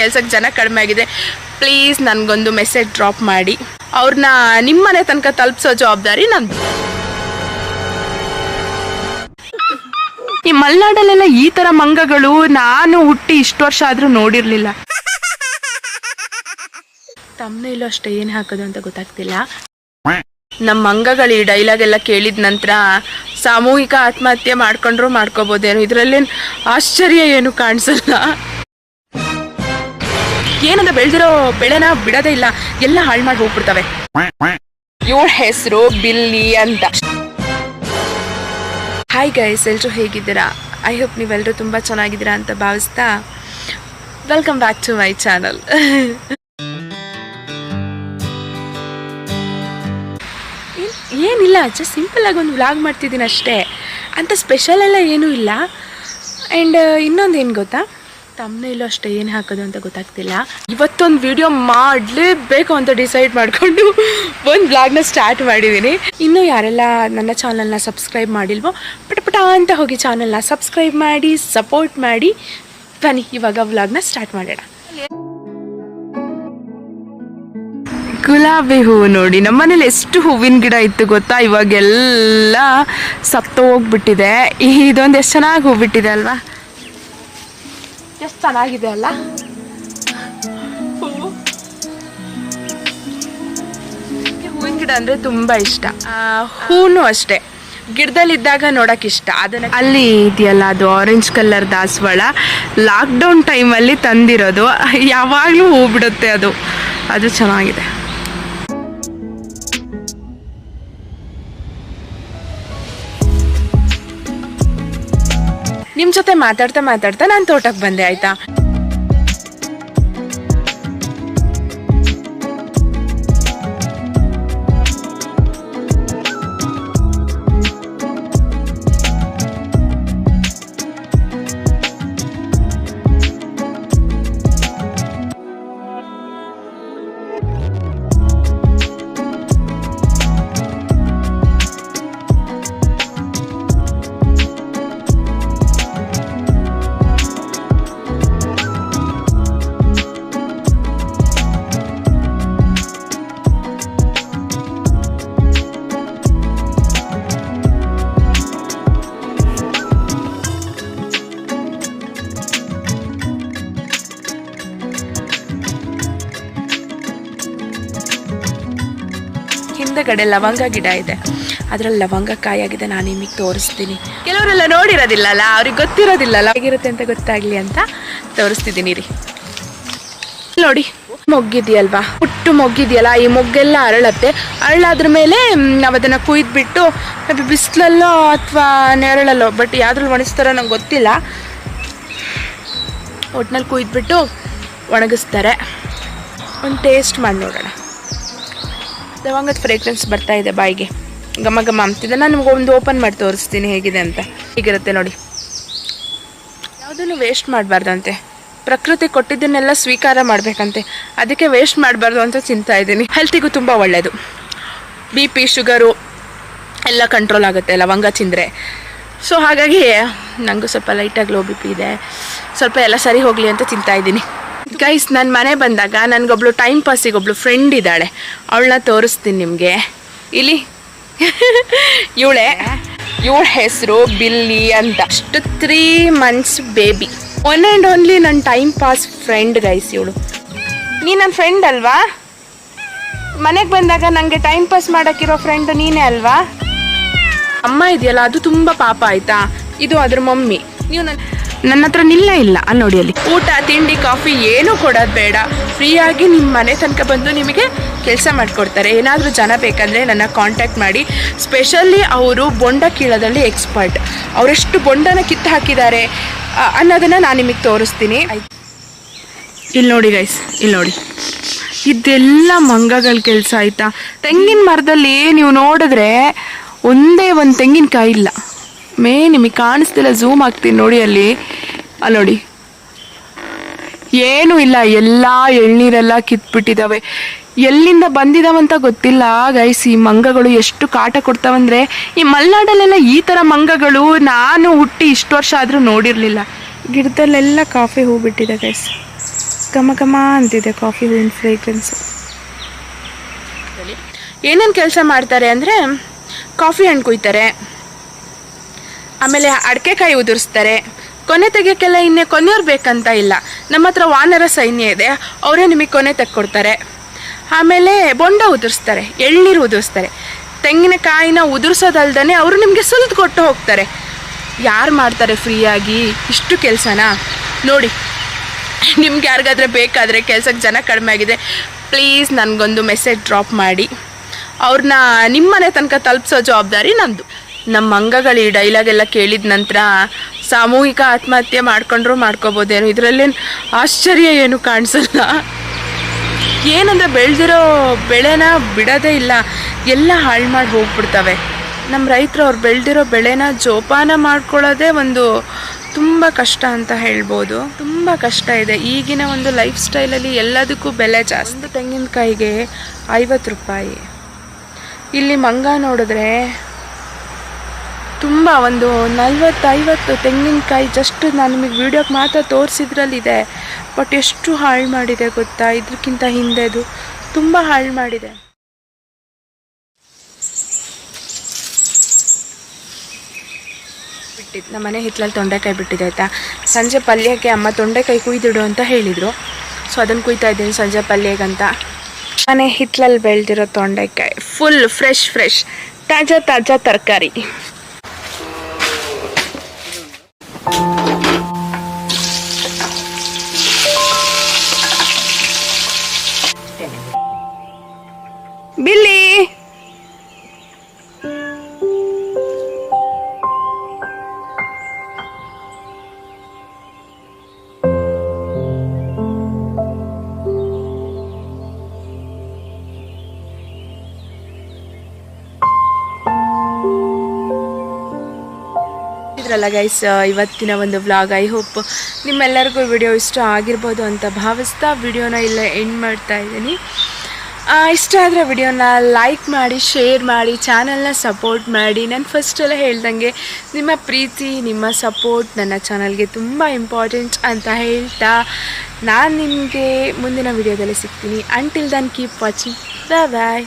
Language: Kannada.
ಕೆಲ್ಸಕ್ಕೆ ಜನ ಕಡಿಮೆ ಆಗಿದೆ. ಪ್ಲೀಸ್ ನನಗೊಂದು ಮೆಸೇಜ್ ಡ್ರಾಪ್ ಮಾಡಿ, ಅವ್ರನ್ನ ನಿಮ್ಮನೆ ತನಕ ತಲುಪಿಸೋ ಜವಾಬ್ದಾರಿ ನಂದು. ಈ ಮಲೆನಾಡಲ್ಲೆಲ್ಲ ಈ ತರ ಮಂಗಗಳು ನಾನು ಹುಟ್ಟಿ ಇಷ್ಟು ವರ್ಷ ಆದ್ರೂ ನೋಡಿರ್ಲಿಲ್ಲ. ತಮ್ಮನೇಲೂ ಅಷ್ಟೇ ಏನ್ ಹಾಕೋದು ಅಂತ ಗೊತ್ತಾಗ್ತಿಲ್ಲ. ನಮ್ಮ ಮಂಗಗಳು ಈ ಡೈಲಾಗ್ ಎಲ್ಲ ಕೇಳಿದ ನಂತರ ಸಾಮೂಹಿಕ ಆತ್ಮಹತ್ಯೆ ಮಾಡ್ಕೊಂಡ್ರು ಮಾಡ್ಕೋಬೋದೇನು, ಇದ್ರಲ್ಲೇನು ಆಶ್ಚರ್ಯ ಏನು ಕಾಣಿಸಲ್ಲ. ಏನಂತ ಬೆಳೆದಿರೋ ಬೆಳೆನ ಬಿಡೋದೇ ಇಲ್ಲ, ಎಲ್ಲ ಹಾಳು ಮಾಡಿ ಹೋಗ್ಬಿಡ್ತವೆ. ಇವಳ ಹೆಸರು ಬಿಲ್ಲಿ ಅಂತ. ಹಾಯ್ ಗೈಸ್, ಎಲ್ಲರೂ ಹೇಗಿದ್ದೀರಾ? ಐ ಹೋಪ್ ನೀವೆಲ್ಲರೂ ತುಂಬ ಚೆನ್ನಾಗಿದ್ದೀರಾ ಅಂತ ಭಾವಿಸ್ತಾ welcome back to my channel. ಏನಿಲ್ಲ, ಜಸ್ಟ್ ಸಿಂಪಲ್ ಆಗಿ ಒಂದು ವ್ಲಾಗ್ ಮಾಡ್ತಿದ್ದೀನಿ ಅಷ್ಟೇ, ಅಂತ ಸ್ಪೆಷಲ್ ಎಲ್ಲ ಏನೂ ಇಲ್ಲ. ಆ್ಯಂಡ್ ಇನ್ನೊಂದು ಏನು ಗೊತ್ತಾ, ತಮ್ಮನೇಲೂ ಅಷ್ಟೇ ಏನು ಹಾಕೋದು ಅಂತ ಗೊತ್ತಾಗ್ತಿಲ್ಲ. ಇವತ್ತೊಂದು ವಿಡಿಯೋ ಮಾಡಲೇಬೇಕು ಅಂತ ಡಿಸೈಡ್ ಮಾಡಿಕೊಂಡು ಒಂದು ವ್ಲಾಗ್ನ ಸ್ಟಾರ್ಟ್ ಮಾಡಿದ್ದೀನಿ. ಇನ್ನೂ ಯಾರೆಲ್ಲ ನನ್ನ ಚಾನಲ್ನ ಸಬ್ಸ್ಕ್ರೈಬ್ ಮಾಡಿಲ್ವೋ ಪಟ ಅಂತ ಹೋಗಿ ಚಾನಲ್ನ ಸಬ್ಸ್ಕ್ರೈಬ್ ಮಾಡಿ ಸಪೋರ್ಟ್ ಮಾಡಿ. ಬನ್ನಿ ಇವಾಗ ವ್ಲಾಗ್ನ ಸ್ಟಾರ್ಟ್ ಮಾಡೋಣ. ಗುಲಾಬಿ ಹೂವು ನೋಡಿ, ನಮ್ಮನೇಲಿ ಎಷ್ಟು ಹೂವಿನ ಗಿಡ ಇತ್ತು ಗೊತ್ತಾ, ಇವಾಗೆಲ್ಲ ಸತ್ತು ಹೋಗ್ಬಿಟ್ಟಿದೆ. ಇದೊಂದು ಎಷ್ಟು ಚೆನ್ನಾಗಿ ಹೂ ಬಿಟ್ಟಿದೆ ಅಲ್ವಾ, ಎಷ್ಟು ಚೆನ್ನಾಗಿದೆ ಅಲ್ಲ ಹೂವು. ಹೂವಿನ ಗಿಡ ಅಂದರೆ ತುಂಬ ಇಷ್ಟ. ಹೂನು ಅಷ್ಟೇ, ಗಿಡದಲ್ಲಿದ್ದಾಗ ನೋಡೋಕೆ ಇಷ್ಟ. ಅದನ್ನು ಅಲ್ಲಿ ಇದೆಯಲ್ಲ, ಅದು ಆರೆಂಜ್ ಕಲರ್ ದಾಸವಾಳ, ಲಾಕ್ಡೌನ್ ಟೈಮಲ್ಲಿ ತಂದಿರೋದು. ಯಾವಾಗಲೂ ಹೂ ಬಿಡುತ್ತೆ ಅದು ಚೆನ್ನಾಗಿದೆ. ನಿಮ್ಮ ಜೊತೆ ಮಾತಾಡ್ತಾ ನಾನು ತೋಟಕ್ಕೆ ಬಂದೆ ಆಯ್ತಾ. ಹಿಂದಗಡೆ ಲವಂಗ ಗಿಡ ಇದೆ, ಅದರಲ್ಲಿ ಲವಂಗ ಕಾಯಾಗಿದೆ. ನಾನು ನಿಮಗೆ ತೋರಿಸ್ತೀನಿ. ಕೆಲವರೆಲ್ಲ ನೋಡಿರೋದಿಲ್ಲಲ್ಲ, ಅವ್ರಿಗೆ ಗೊತ್ತಿರೋದಿಲ್ಲಲ್ಲ, ಹೇಗಿರುತ್ತೆ ಅಂತ ಗೊತ್ತಾಗ್ಲಿ ಅಂತ ತೋರಿಸ್ತಿದ್ದೀನಿ ರೀ. ನೋಡಿ, ಮೊಗ್ಗಿದೆಯಲ್ವಾ, ಪುಟ್ಟು ಮೊಗ್ಗಿದೆಯಲ್ಲ, ಈ ಮೊಗ್ಗೆಲ್ಲ ಅರಳತ್ತೆ. ಅರಳಾದ್ರ ಮೇಲೆ ನಾವು ಅದನ್ನು ಕುಯ್ದುಬಿಟ್ಟು ಬಿಸಿಲಲ್ಲೋ ಅಥವಾ ನೆರಳಲ್ಲೋ, ಬಟ್ ಯಾವ್ದ್ರಲ್ಲಿ ಒಣಗಿಸ್ತಾರೋ ನಂಗೆ ಗೊತ್ತಿಲ್ಲ, ಒಟ್ಟಿನಲ್ಲಿ ಕುಯ್ದುಬಿಟ್ಟು ಒಣಗಿಸ್ತಾರೆ. ಒಂದು ಟೇಸ್ಟ್ ಮಾಡಿ ನೋಡೋಣ. ಲವಂಗದ ಫ್ರೇಗ್ರೆನ್ಸ್ ಬರ್ತಾ ಇದೆ ಬಾಯಿಗೆ, ಘಮ ಘಮ ಅಂತಿದೆ. ನಾನು ನಿಮ್ಗೆ ಒಂದು ಓಪನ್ ಮಾಡಿ ತೋರಿಸ್ತೀನಿ ಹೇಗಿದೆ ಅಂತ. ಹೀಗಿರುತ್ತೆ ನೋಡಿ. ಯಾವುದನ್ನು ವೇಸ್ಟ್ ಮಾಡಬಾರ್ದಂತೆ, ಪ್ರಕೃತಿ ಕೊಟ್ಟಿದ್ದನ್ನೆಲ್ಲ ಸ್ವೀಕಾರ ಮಾಡಬೇಕಂತೆ, ಅದಕ್ಕೆ ವೇಸ್ಟ್ ಮಾಡಬಾರ್ದು ಅಂತ ತಿಂತಾ ಇದ್ದೀನಿ. ಹೆಲ್ತಿಗೂ ತುಂಬ ಒಳ್ಳೆಯದು. BP ಶುಗರು ಎಲ್ಲ ಕಂಟ್ರೋಲ್ ಆಗುತ್ತೆ ಲವಂಗ ತಿಂದರೆ. ಸೊ ಹಾಗಾಗಿ ನನಗೂ ಸ್ವಲ್ಪ ಲೈಟಾಗಿ ಲೋ BP ಇದೆ, ಸ್ವಲ್ಪ ಎಲ್ಲ ಸರಿ ಹೋಗಲಿ ಅಂತ ತಿಂತಾ ಇದ್ದೀನಿ. ಗೈಸ್, ನನ್ನ ಮನೆ ಬಂದಾಗ ನನಗೊಬ್ಳು ಟೈಮ್ ಪಾಸಿಗೆ ಒಬ್ಳು ಫ್ರೆಂಡ್ ಇದ್ದಾಳೆ, ಅವಳನ್ನ ತೋರಿಸ್ತೀನಿ ನಿಮಗೆ. ಇಲ್ಲಿ ಇವಳ ಹೆಸರು ಬಿಲ್ಲಿ ಅಂತ. ಅಷ್ಟು 3 months baby, one and only ನನ್ನ ಟೈಮ್ ಪಾಸ್ ಫ್ರೆಂಡ್ ಗೈಸ್ ಇವಳು. ನೀ ನನ್ನ ಫ್ರೆಂಡ್ ಅಲ್ವಾ? ಮನೆಗೆ ಬಂದಾಗ ನನಗೆ ಟೈಮ್ ಪಾಸ್ ಮಾಡೋಕ್ಕಿರೋ ಫ್ರೆಂಡ್ ನೀನೇ ಅಲ್ವಾ? ಅಮ್ಮ ಇದೆಯಲ್ಲ, ಅದು ತುಂಬ ಪಾಪ ಆಯಿತಾ. ಇದು ಅದ್ರ ಮಮ್ಮಿ. ನೀವು ನನ್ನ ಹತ್ರ ನಿಲ್ಲ ಇಲ್ಲ ಅಲ್ಲಿ ನೋಡಿ, ಅಲ್ಲಿ ಊಟ ತಿಂಡಿ ಕಾಫಿ ಏನೂ ಕೊಡೋದು ಬೇಡ, ಫ್ರೀಯಾಗಿ ನಿಮ್ಮ ಮನೆ ತನಕ ಬಂದು ನಿಮಗೆ ಕೆಲಸ ಮಾಡಿಕೊಡ್ತಾರೆ. ಏನಾದರೂ ಜನ ಬೇಕಂದರೆ ನನ್ನ ಕಾಂಟ್ಯಾಕ್ಟ್ ಮಾಡಿ. ಸ್ಪೆಷಲಿ ಅವರು ಬೊಂಡ ಕೀಳೋದ್ರಲ್ಲಿ ಎಕ್ಸ್ಪರ್ಟ್. ಅವರೆಷ್ಟು ಬೊಂಡನ ಕಿತ್ತು ಹಾಕಿದ್ದಾರೆ ಅನ್ನೋದನ್ನು ನಾನು ನಿಮಗೆ ತೋರಿಸ್ತೀನಿ. ಇಲ್ಲಿ ನೋಡಿ ಗೈಸ್, ಇಲ್ಲಿ ನೋಡಿ, ಇದೆಲ್ಲ ಮಂಗಗಳ ಕೆಲಸ ಆಯಿತಾ. ತೆಂಗಿನ ಮರದಲ್ಲಿ ನೀವು ನೋಡಿದ್ರೆ ಒಂದೇ ಒಂದು ತೆಂಗಿನಕಾಯಿ ಇಲ್ಲ. ನಿಮಗೆ ಕಾಣಿಸ್ತಿಲ್ಲ, ಝೂಮ್ ಆಗ್ತೀನಿ ನೋಡಿ, ಅಲ್ಲಿ ನೋಡಿ, ಏನೂ ಇಲ್ಲ, ಎಲ್ಲ ಎಳ್ನೀರೆಲ್ಲ ಕಿತ್ಬಿಟ್ಟಿದ್ದಾವೆ. ಎಲ್ಲಿಂದ ಬಂದಿದಾವಂತ ಗೊತ್ತಿಲ್ಲ ಗೈಸ್. ಈ ಮಂಗಗಳು ಎಷ್ಟು ಕಾಟ ಕೊಡ್ತಾವಂದ್ರೆ, ಈ ಮಲೆನಾಡಲ್ಲೆಲ್ಲ ಈ ಥರ ಮಂಗಗಳು ನಾನು ಹುಟ್ಟಿ ಇಷ್ಟು ವರ್ಷ ಆದರೂ ನೋಡಿರಲಿಲ್ಲ. ಗಿಡದಲ್ಲೆಲ್ಲ ಕಾಫಿ ಹೂ ಬಿಟ್ಟಿದೆ ಗೈಸ್. ಘಮ ಘಮ ಅಂತಿದೆ ಕಾಫಿ ಹೂವಿನ ಫ್ರೇಗ್ರೆನ್ಸು. ಏನೇನು ಕೆಲಸ ಮಾಡ್ತಾರೆ ಅಂದರೆ ಕಾಫಿ ಹಣ್ಣು ಕುಯ್ತಾರೆ, ಆಮೇಲೆ ಅಡಿಕೆಕಾಯಿ ಉದುರಿಸ್ತಾರೆ. ಕೊನೆ ತೆಗಿಯೋಕ್ಕೆಲ್ಲ ಇನ್ನೇ ಕೊನೆಯವ್ರು ಬೇಕಂತ ಇಲ್ಲ, ನಮ್ಮ ಹತ್ರ ವಾನರ ಸೈನ್ಯ ಇದೆ, ಅವರೇ ನಿಮಗೆ ಕೊನೆ ತೆಕ್ಕೊಡ್ತಾರೆ. ಆಮೇಲೆ ಬೊಂಡ ಉದುರಿಸ್ತಾರೆ, ಎಳ್ನೀರು ಉದುರಿಸ್ತಾರೆ. ತೆಂಗಿನಕಾಯಿನ ಉದುರಿಸೋದಲ್ದೇ ಅವರು ನಿಮಗೆ ಸುಲಿದು ಕೊಟ್ಟು ಹೋಗ್ತಾರೆ. ಯಾರು ಮಾಡ್ತಾರೆ ಫ್ರೀಯಾಗಿ ಇಷ್ಟು ಕೆಲಸನ? ನೋಡಿ, ನಿಮ್ಗೆ ಯಾರಿಗಾದ್ರೆ ಬೇಕಾದರೆ ಕೆಲ್ಸಕ್ಕೆ ಜನ ಕಡಿಮೆ ಆಗಿದೆ, ಪ್ಲೀಸ್ ನನಗೊಂದು ಮೆಸೇಜ್ ಡ್ರಾಪ್ ಮಾಡಿ, ಅವ್ರನ್ನ ನಿಮ್ಮನೆ ತನಕ ತಲುಪಿಸೋ ಜವಾಬ್ದಾರಿ ನಮ್ಮದು. ನಮ್ಮ ಅಂಗಗಳು ಈ ಡೈಲಾಗೆಲ್ಲ ಕೇಳಿದ ನಂತರ ಸಾಮೂಹಿಕ ಆತ್ಮಹತ್ಯೆ ಮಾಡ್ಕೊಂಡ್ರೂ ಮಾಡ್ಕೋಬೋದೇನು, ಇದರಲ್ಲೇನು ಆಶ್ಚರ್ಯ ಏನು ಕಾಣಿಸಲ್ಲ. ಏನಂದರೆ ಬೆಳೆದಿರೋ ಬೆಳೆನ ಬಿಡೋದೇ ಇಲ್ಲ, ಎಲ್ಲ ಹಾಳು ಮಾಡಿ ಹೋಗ್ಬಿಡ್ತವೆ. ನಮ್ಮ ರೈತರು ಅವ್ರು ಬೆಳೆದಿರೋ ಬೆಳೆನ ಜೋಪಾನ ಮಾಡ್ಕೊಳ್ಳೋದೇ ಒಂದು ತುಂಬ ಕಷ್ಟ ಅಂತ ಹೇಳ್ಬೋದು. ತುಂಬ ಕಷ್ಟ ಇದೆ ಈಗಿನ ಒಂದು ಲೈಫ್ ಸ್ಟೈಲಲ್ಲಿ, ಎಲ್ಲದಕ್ಕೂ ಬೆಲೆ ಜಾಸ್ತಿ. ಒಂದು ತೆಂಗಿನಕಾಯಿಗೆ 50 ರೂಪಾಯಿ. ಇಲ್ಲಿ ಮಂಗ ನೋಡಿದ್ರೆ ತುಂಬ ಒಂದು 40-50 ತೆಂಗಿನಕಾಯಿ ಜಸ್ಟ್ ನಾನು ನಿಮಗೆ ವೀಡಿಯೋಗೆ ಮಾತ್ರ ತೋರಿಸಿದ್ರಲ್ಲಿದೆ. ಬಟ್ ಎಷ್ಟು ಹಾಳು ಮಾಡಿದೆ ಗೊತ್ತಾ, ಇದಕ್ಕಿಂತ ಹಿಂದೆದು ತುಂಬ ಹಾಳು ಮಾಡಿದೆ. ಬಿಟ್ಟಿದ್ದು ನಮ್ಮ ಮನೆ ಹಿತ್ತಲಲ್ಲಿ ತೊಂಡೆಕಾಯಿ ಬಿಟ್ಟಿದೆ ಆಯಿತಾ. ಸಂಜೆ ಪಲ್ಯಕ್ಕೆ ಅಮ್ಮ ತೊಂಡೆಕಾಯಿ ಕುಯ್ದಿಡು ಅಂತ ಹೇಳಿದರು, ಸೊ ಅದನ್ನು ಕುಯ್ತಾ ಇದ್ದೀನಿ ಸಂಜೆ ಪಲ್ಯಗಂತ. ಮನೆ ಹಿತ್ತಲಲ್ಲಿ ಬೆಳೆದಿರೋ ತೊಂಡೆಕಾಯಿ ಫುಲ್ ಫ್ರೆಶ್ ತಾಜಾ ತರಕಾರಿ. ಬಿಲ್ಲಿ ಇದ್ರಲ್ಲ ಗೈಸ್ ಇವತ್ತಿನ ಒಂದು ವ್ಲಾಗ್. ಐ ಹೋಪ್ ನಿಮ್ಮೆಲ್ಲರಿಗೂ ವಿಡಿಯೋ ಇಷ್ಟ ಆಗಿರ್ಬೋದು ಅಂತ ಭಾವಿಸ್ತಾ ವಿಡಿಯೋನ ಇಲ್ಲೇ ಎಂಡ್ ಮಾಡ್ತಾ ಇದ್ದೀನಿ. ಇಷ್ಟ ಆದರೆ ವಿಡಿಯೋನ ಲೈಕ್ ಮಾಡಿ, ಶೇರ್ ಮಾಡಿ, ಚಾನಲ್ನ ಸಪೋರ್ಟ್ ಮಾಡಿ. ನಾನು ಫಸ್ಟೆಲ್ಲ ಹೇಳ್ದಂಗೆ ನಿಮ್ಮ ಪ್ರೀತಿ, ನಿಮ್ಮ ಸಪೋರ್ಟ್ ನನ್ನ ಚಾನಲ್ಗೆ ತುಂಬ ಇಂಪಾರ್ಟೆಂಟ್ ಅಂತ ಹೇಳ್ತಾ ನಾನು ನಿಮಗೆ ಮುಂದಿನ ವಿಡಿಯೋದಲ್ಲಿ ಸಿಗ್ತೀನಿ. ಅಂಟಿಲ್ ದನ್ ಕೀಪ್ ವಾಚಿಂಗ್, ಬಾಯ್.